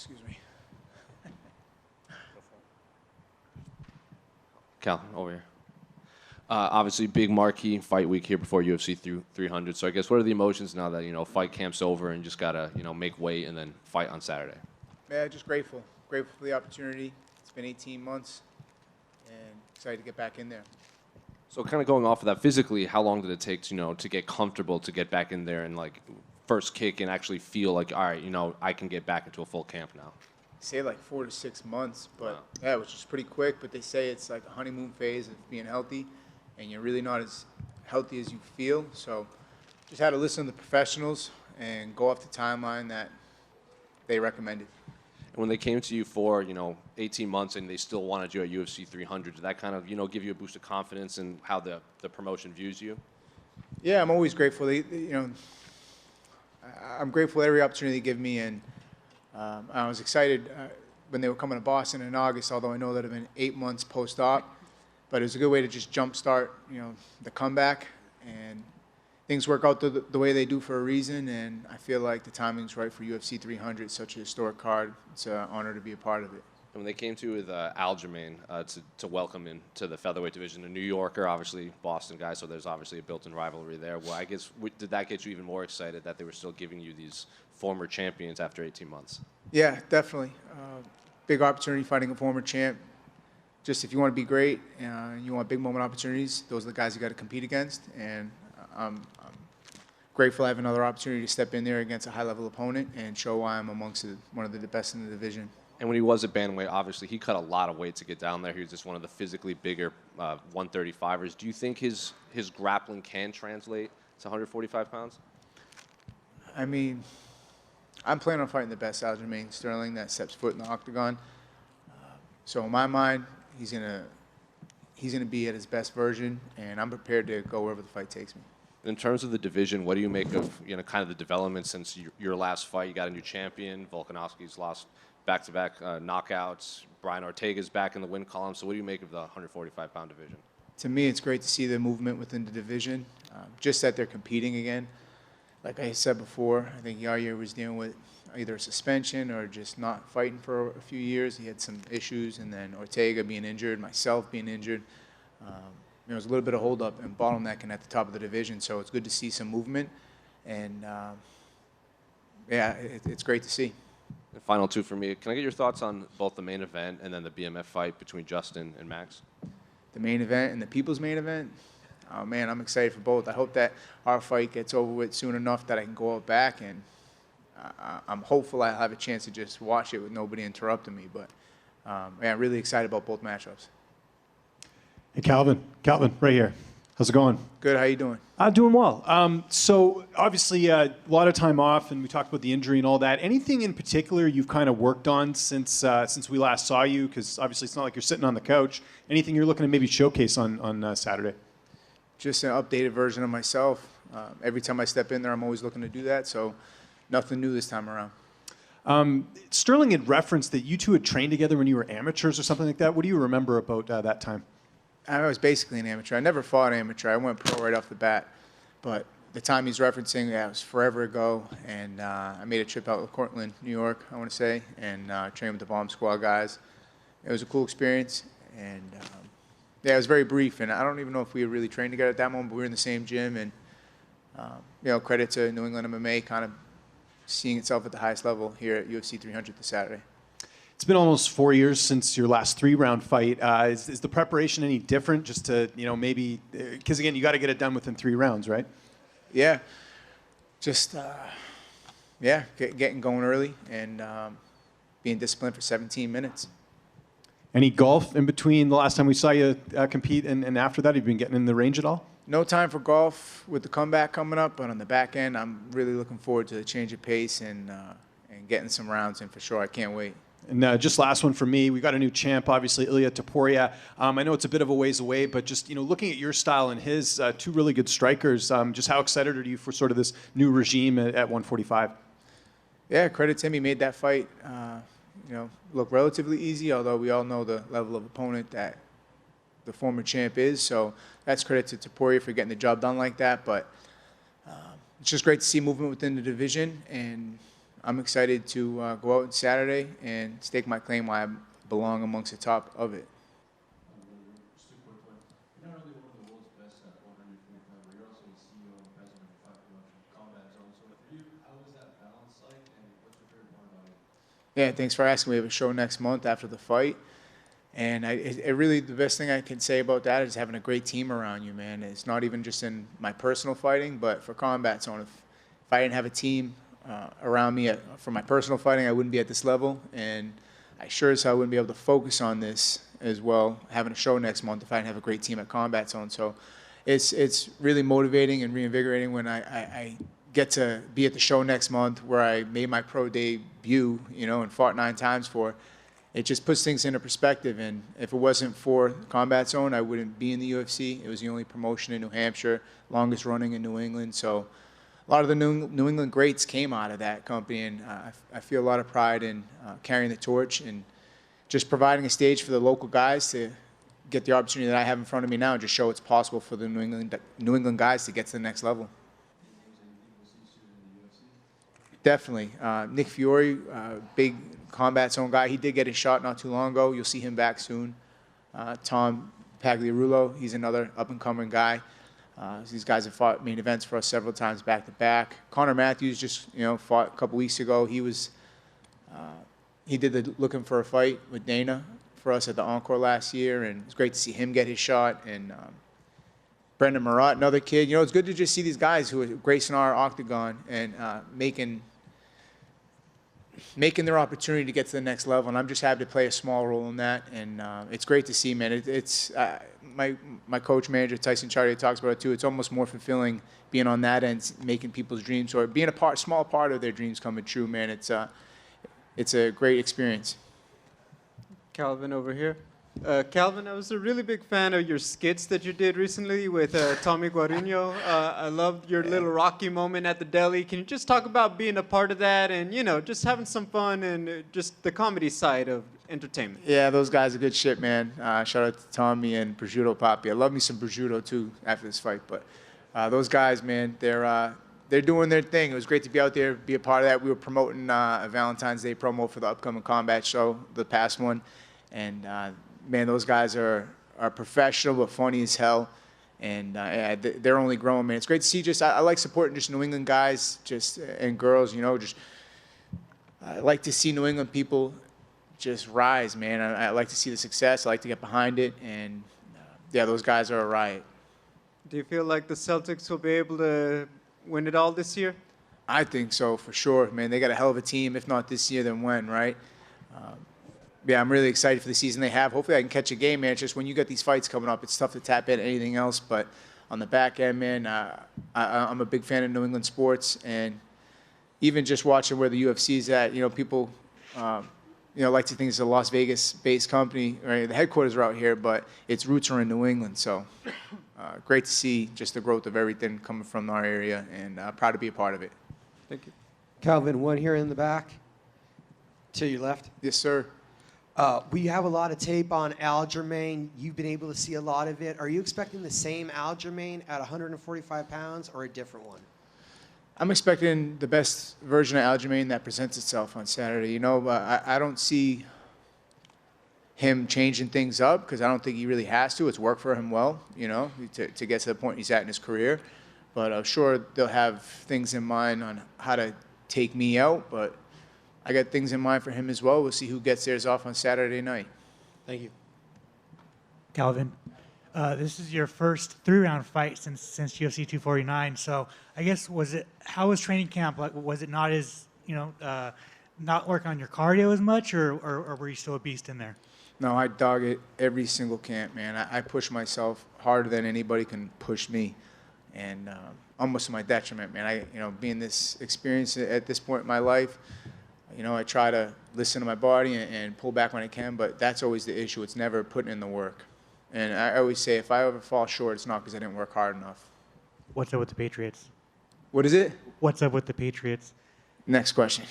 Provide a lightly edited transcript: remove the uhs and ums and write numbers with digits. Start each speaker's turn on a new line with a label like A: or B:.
A: Excuse me.
B: Cal, over here. Obviously, big marquee fight week here before UFC 300. So I guess what are the emotions now that fight camp's over and just gotta make weight and then fight on Saturday?
A: Yeah, just grateful. Grateful for the opportunity. It's been 18 months, and excited to get back in there.
B: So kind of going off of that, physically, how long did it take to get comfortable to get back in there and like first kick and actually feel like, all right, I can get back into a full camp now?
A: Say like 4 to 6 months, but
B: Wow.
A: yeah, it was just pretty quick. But they say it's like a honeymoon phase of being healthy, and you're really not as healthy as you feel. So just had to listen to the professionals and go off the timeline that they recommended.
B: And when they came to you for 18 months and they still wanted you at UFC 300, did that kind of give you a boost of confidence in how the promotion views you?
A: Yeah, I'm always grateful. I'm grateful for every opportunity they give me, and I was excited when they were coming to Boston in August, although I know that it had been 8 months post-op. But it was a good way to just jumpstart, the comeback. And things work out the way they do for a reason, and I feel like the timing's right for UFC 300, such a historic card. It's an honor to be a part of it.
B: And when they came to you with Aljamain to welcome into the featherweight division, a New Yorker, obviously Boston guy, so there's obviously a built-in rivalry there. Well, I guess, did that get you even more excited that they were still giving you these former champions after 18 months?
A: Yeah, definitely. Big opportunity fighting a former champ. Just if you want to be great and you want big moment opportunities, those are the guys you got to compete against. And I'm grateful I have another opportunity to step in there against a high-level opponent and show why I'm amongst one of the best in the division.
B: And when he was at bantamweight, obviously he cut a lot of weight to get down there. He was just one of the physically bigger 135ers. Do you think his grappling can translate to 145 pounds?
A: I mean, I'm planning on fighting the best Aljamain Sterling that steps foot in the octagon. So in my mind, he's gonna be at his best version, and I'm prepared to go wherever the fight takes me.
B: In terms of the division, what do you make of kind of the development since your last fight? You got a new champion. Volkanovski's lost back-to-back knockouts. Brian Ortega's back in the win column. So what do you make of the 145-pound division?
A: To me, it's great to see the movement within the division, just that they're competing again. Like I said before, I think Yair was dealing with either a suspension or just not fighting for a few years. He had some issues, and then Ortega being injured, myself being injured. There was a little bit of holdup and bottlenecking at the top of the division, so it's good to see some movement, and yeah, it's great to see.
B: The final two for me. Can I get your thoughts on both the main event and then the BMF fight between Justin and Max?
A: The main event and the people's main event? Oh, man, I'm excited for both. I hope that our fight gets over with soon enough that I can go out back, and I'm hopeful I'll have a chance to just watch it with nobody interrupting me. But, yeah, I'm really excited about both matchups.
C: Hey, Calvin, right here. How's it going?
A: Good, how you doing?
C: Doing well. So obviously a lot of time off, and we talked about the injury and all that. Anything in particular you've kind of worked on since we last saw you? Because obviously it's not like you're sitting on the couch. Anything you're looking to maybe showcase on Saturday?
A: Just an updated version of myself. Every time I step in there, I'm always looking to do that. So nothing new this time around.
C: Sterling had referenced that you two had trained together when you were amateurs or something like that. What do you remember about that time?
A: I was basically an amateur. I never fought amateur. I went pro right off the bat. But the time he's referencing, yeah, it was forever ago. And I made a trip out to Cortland, New York, I want to say, and trained with the Bomb Squad guys. It was a cool experience. And yeah, it was very brief. And I don't even know if we had really trained together at that moment, but we were in the same gym. And, credit to New England MMA kind of seeing itself at the highest level here at UFC 300 this Saturday.
C: It's been almost 4 years since your last 3-round fight. Is the preparation any different? Just to maybe because again, you got to get it done within 3 rounds, right?
A: Yeah, just getting going early and being disciplined for 17 minutes.
C: Any golf in between the last time we saw you compete and after that? Have you been getting in the range at all?
A: No time for golf with the comeback coming up, but on the back end, I'm really looking forward to the change of pace and getting some rounds in for sure. I can't wait.
C: And just last one for me, we got a new champ, obviously Ilia Topuria. I know it's a bit of a ways away, but just looking at your style and his, 2 really good strikers. Just how excited are you for sort of this new regime at 145?
A: Yeah, credit to him. He made that fight, look relatively easy. Although we all know the level of opponent that the former champ is. So that's credit to Topuria for getting the job done like that. But it's just great to see movement within the division, and I'm excited to go out on Saturday and stake my claim why I belong amongst the top of it.
D: Just a quick one. You're not only one of the world's best at 145, but you're also the CEO and president of Fight Promotion Combat Zone. So for you, how is that balance like, and what's your favorite part about it?
A: Yeah, thanks for asking. We have a show next month after the fight. And it really, the best thing I can say about that is having a great team around you, man. It's not even just in my personal fighting, but for Combat Zone. If I didn't have a team around me for my personal fighting, I wouldn't be at this level. And I sure as hell wouldn't be able to focus on this as well, having a show next month, if I didn't have a great team at Combat Zone. So it's really motivating and reinvigorating when I get to be at the show next month where I made my pro debut, and fought 9 times for. It just puts things into perspective, and if it wasn't for Combat Zone, I wouldn't be in the UFC. It was the only promotion in New Hampshire, longest running in New England, so a lot of the New England greats came out of that company, and I feel a lot of pride in carrying the torch and just providing a stage for the local guys to get the opportunity that I have in front of me now and just show it's possible for the New England guys to get to the next level. Definitely. Nick Fiore, big Combat Zone guy. He did get his shot not too long ago. You'll see him back soon. Tom Pagliarulo, he's another up-and-coming guy. These guys have fought main events for us several times back-to-back. Connor Matthews just, fought a couple weeks ago. He did the looking for a fight with Dana for us at the Encore last year, and it's great to see him get his shot. And Brendan Marat, another kid. It's good to just see these guys who are gracing our octagon and making their opportunity to get to the next level, and I'm just happy to play a small role in that, and it's great to see, man. My coach manager Tyson Chartier talks about it too. It's almost more fulfilling being on that end, making people's dreams or being small part of their dreams coming true, man. It's a great experience.
E: Calvin over here. Calvin, I was a really big fan of your skits that you did recently with Tommy Guarino. I loved your little Rocky moment at the deli. Can you just talk about being a part of that and, just having some fun and just the comedy side of entertainment?
A: Yeah, those guys are good shit, man. Shout out to Tommy and Prosciutto Papi. I love me some prosciutto, too, after this fight. But those guys, man, they're doing their thing. It was great to be out there, be a part of that. We were promoting a Valentine's Day promo for the upcoming Combat show, the past one. And man, those guys are professional but funny as hell, and they're only growing, man. It's great to see. I like supporting just New England guys, and girls. I like to see New England people just rise, man. I like to see the success. I like to get behind it, and yeah, those guys are a riot.
E: Do you feel like the Celtics will be able to win it all this year?
A: I think so, for sure, man. They got a hell of a team. If not this year, then when, right? Yeah, I'm really excited for the season they have. Hopefully I can catch a game, man. It's just when you get these fights coming up, it's tough to tap into anything else. But on the back end, man, I'm a big fan of New England sports. And even just watching where the UFC is at, people, like to think it's a Las Vegas-based company. Right? The headquarters are out here, but its roots are in New England. So great to see just the growth of everything coming from our area, and proud to be a part of it.
E: Thank you.
F: Calvin, one here in the back. To your left.
A: Yes, sir.
F: We have a lot of tape on Aljamain. You've been able to see a lot of it. Are you expecting the same Aljamain at 145 pounds or a different one?
A: I'm expecting the best version of Aljamain that presents itself on Saturday. But I don't see him changing things up because I don't think he really has to. It's worked for him well, to get to the point he's at in his career. But I'm sure they'll have things in mind on how to take me out, but I got things in mind for him as well. We'll see who gets theirs off on Saturday night.
F: Thank you.
G: Calvin, this is your first 3-round fight since UFC 249. So I guess how was training camp? Like, was it not as not work on your cardio as much, or were you still a beast in there?
A: No, I dog it every single camp, man. I push myself harder than anybody can push me, and almost to my detriment, man. Being this experienced at this point in my life, I try to listen to my body and pull back when I can, but that's always the issue. It's never putting in the work. And I always say, if I ever fall short, it's not because I didn't work hard enough.
G: What's up with the Patriots?
A: What is it?
G: What's up with the Patriots?
A: Next question.